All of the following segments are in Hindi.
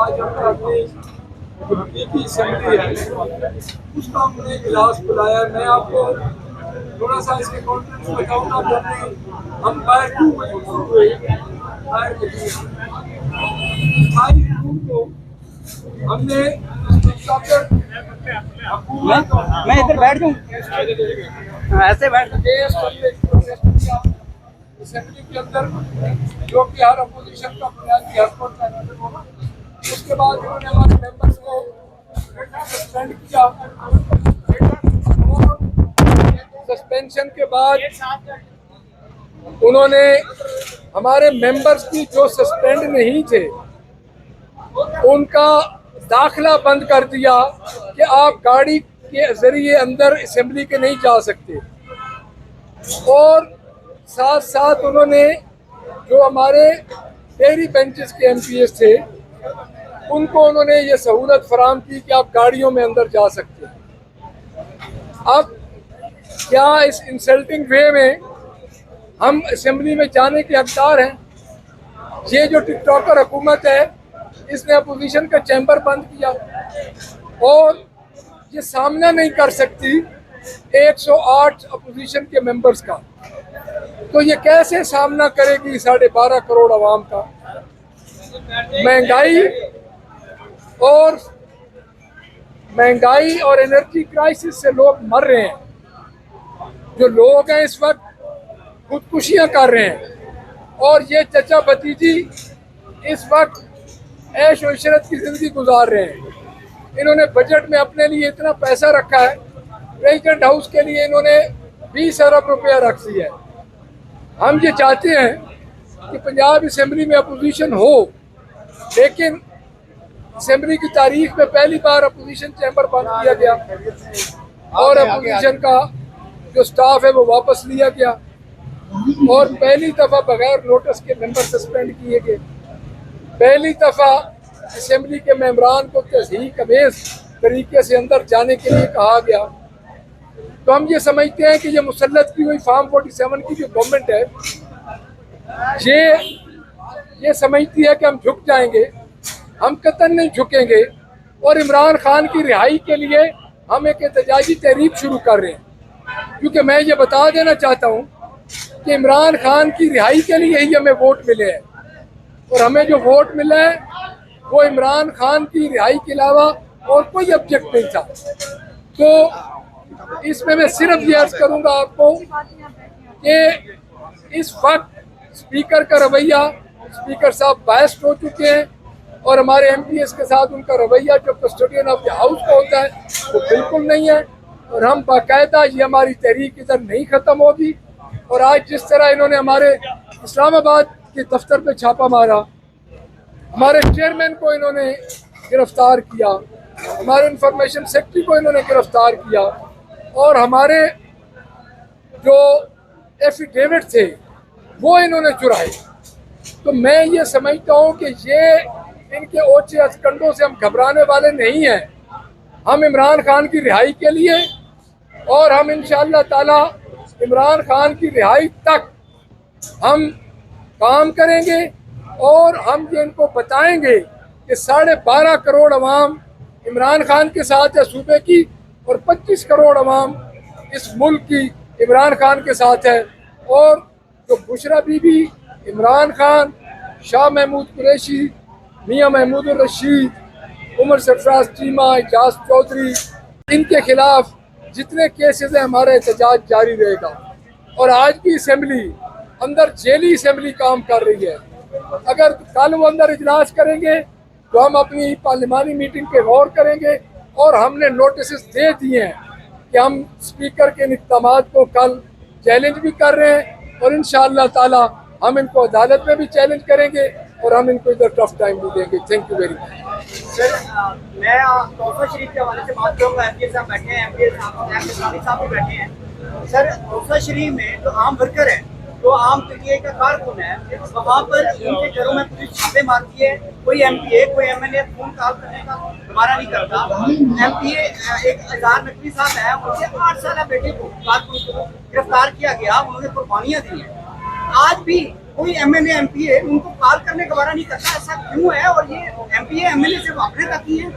आज अपनी असेंबली है उसका हमने इजलास बुलाया। मैं आपको थोड़ा सा इसके कॉन्टेंट्स बताऊंगा। हम बाहर 2 बजे हुए बाहर 28 जून को हमने मैं इधर बैठ जाऊं, ऐसे बैठ असेंबली के अंदर जो कि हर अपोजिशन का बुनियादी हक होता है। उसके बाद उन्होंने हमारे मेंबर्स को सस्पेंड किया और सस्पेंशन के बाद उन्होंने हमारे मेंबर्स की जो सस्पेंड नहीं थे उनका दाखिला बंद कर दिया कि आप गाड़ी के जरिए अंदर असेंबली के नहीं जा सकते। और साथ साथ उन्होंने जो हमारे डेयरी बेंचेस के MPs थे उनको उन्होंने ये सहूलत फराहम की कि आप गाड़ियों में अंदर जा सकते हैं। अब क्या इस इंसल्टिंग वे में हम असेंबली में जाने के हकदार हैं? ये जो टिकटॉकर हुकूमत है इसने अपोजिशन का चैम्बर बंद किया और ये सामना नहीं कर सकती 108 अपोजिशन के मेंबर्स का, तो ये कैसे सामना करेगी 12.5 करोड़ आवाम का? महंगाई और एनर्जी क्राइसिस से लोग मर रहे हैं। जो लोग हैं इस वक्त खुदकुशियां कर रहे हैं और ये चचा भतीजी इस वक्त ऐश और इशरत की जिंदगी गुजार रहे हैं। इन्होंने बजट में अपने लिए इतना पैसा रखा है, प्रेसिडेंट हाउस के लिए इन्होंने 20 अरब रुपया रख दिया है। हम ये चाहते हैं कि पंजाब असेंबली में अपोजिशन हो, लेकिन असेंबली की तारीख में पहली बार अपोजिशन चैम्बर बंद किया गया और अपोजिशन का जो स्टाफ है वो वापस लिया गया और पहली दफ़ा बगैर नोटिस के मेंबर सस्पेंड किए गए। पहली दफ़ा असेंबली के मेंबरान को तस्हीक अमेज़ तरीके से अंदर जाने के लिए कहा गया। तो हम ये समझते हैं कि ये मुसल्लत की हुई फार्म 47 की जो गवर्नमेंट है ये समझती है कि हम झुक जाएंगे। हम कतई नहीं झुकेंगे और इमरान खान की रिहाई के लिए हम एक एहतजाजी तहरीक शुरू कर रहे हैं, क्योंकि मैं ये बता देना चाहता हूँ कि इमरान खान की रिहाई के लिए ही हमें वोट मिले हैं और हमें जो वोट मिला है वो इमरान खान की रिहाई के अलावा और कोई ऑब्जेक्ट नहीं था। तो इसमें मैं सिर्फ ये अर्ज करूँगा आपको कि इस वक्त स्पीकर का रवैया, स्पीकर साहब बायस्ड हो चुके हैं और हमारे MPs के साथ उनका रवैया जो कस्टोडियन ऑफ द हाउस का होता है वो बिल्कुल नहीं है। और हम बाकायदा ये हमारी तहरीक इधर नहीं ख़त्म होगी। और आज जिस तरह इन्होंने हमारे इस्लामाबाद के दफ्तर पे छापा मारा, हमारे चेयरमैन को इन्होंने गिरफ्तार किया, हमारे इंफॉर्मेशन सेक्रेटरी को इन्होंने गिरफ्तार किया और हमारे जो एफिडेविट थे वो इन्होंने चुराए। तो मैं ये समझता हूँ कि ये इनके ओछे हथकंडों से हम घबराने वाले नहीं हैं। हम इमरान खान की रिहाई के लिए और हम इंशाअल्लाह ताला इमरान खान की रिहाई तक हम काम करेंगे और हम ये इनको बताएंगे कि 12.5 करोड़ अवाम इमरान खान के साथ है सूबे की और 25 करोड़ अवाम इस मुल्क की इमरान खान के साथ है। और जो बुशरा बीबी, इमरान खान, शाह महमूद कुरैशी, मियाँ महमूद रशीद, उमर सरफराज चीमा, इजाज चौधरी, इनके खिलाफ जितने केसेस हैं हमारा एहतजाज जारी रहेगा। और आज की असेंबली अंदर जेली असेंबली काम कर रही है। अगर कल वो अंदर इजलास करेंगे तो हम अपनी पार्लिमानी मीटिंग पे गौर करेंगे और हमने नोटिस दे दिए हैं कि हम स्पीकर के इक़दामात को कल चैलेंज भी कर रहे हैं और इंशाअल्लाह ताला हम इनको अदालत में भी चैलेंज करेंगे और हम इनको इधर टफ टाइम भी देंगे। Thank you very much. Sir, मैं तोहफा शरीफ के हवाले से बात करूँगा। MPs साहब बैठे हैं, MPs साहब भी बैठे हैं। सर, तोहफा शरीफ में जो आम वर्कर है जो आम पीटीआई का कारकुन है, वहाँ पर उनके घरों में पुलिस छापे मारती है। कोई एमपीए कोई एमएलए फोन कॉल करने का दोबारा नहीं करता। एमपीए एक हजार नकवी साहब है, उनके 8 साल बेटे को कारकुन को गिरफ्तार किया गया, उन्होंने कुर्बानियां दी हैं। आज भी कोई एमएलए एमपीए उनको कॉल करने का दोबारा नहीं करता। ऐसा क्यों है? और ये एमपीए एमएलए से वापरे करती है।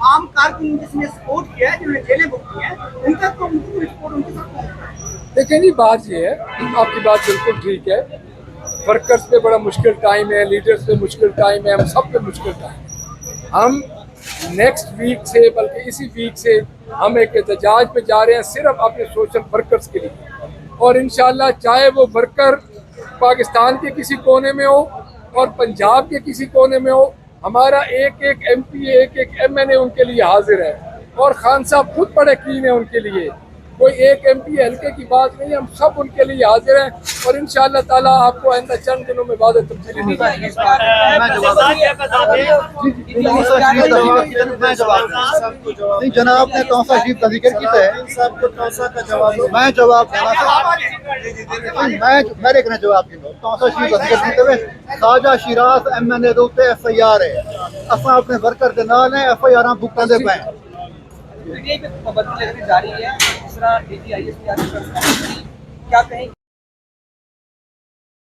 आम कारकुन जिसने सपोर्ट किया है, जिन्होंने जेलें भुगती हैं, उनका तो उनको रिपोर्ट उनके साथ पहुंचता है। लेकिन ये बात ये है, आपकी बात बिल्कुल ठीक है। वर्कर्स पे बड़ा मुश्किल टाइम है, लीडर्स पे मुश्किल टाइम है, हम सब पे मुश्किल टाइम है। हम नेक्स्ट वीक से, बल्कि इसी वीक से हम एक एहतजाज पे जा रहे हैं, सिर्फ अपने सोशल वर्कर्स के लिए। और इंशाल्लाह चाहे वो वर्कर पाकिस्तान के किसी कोने में हो और पंजाब के किसी कोने में हो, हमारा एक एक एमपी, एक एक एमएनए उनके लिए हाजिर है। और खान साहब खुद बड़े कीन है उनके लिए, कोई एक एमपी हल्के की बात नहीं, हम सब उनके लिए हाजिर हैं। और इंशाअल्लाह ताला आपको आइंदा चंद दिनों में वादा तब्दीली नहीं नहीं जनाब ने तौसा शरीफ का जिक्र किया है, मैं जवाब मैं देखना जवाब तौसा शरीफ का जिक्र करते हुए साजा शिराज एमएनए दे उत्ते एफआईआर है, असां अपने वर्कर दे नाल है, एफआईआर भुगतदे पे पीटीआई पे पाबंदी लगनी जारी है। दूसरा डीजीआईएस क्या कहें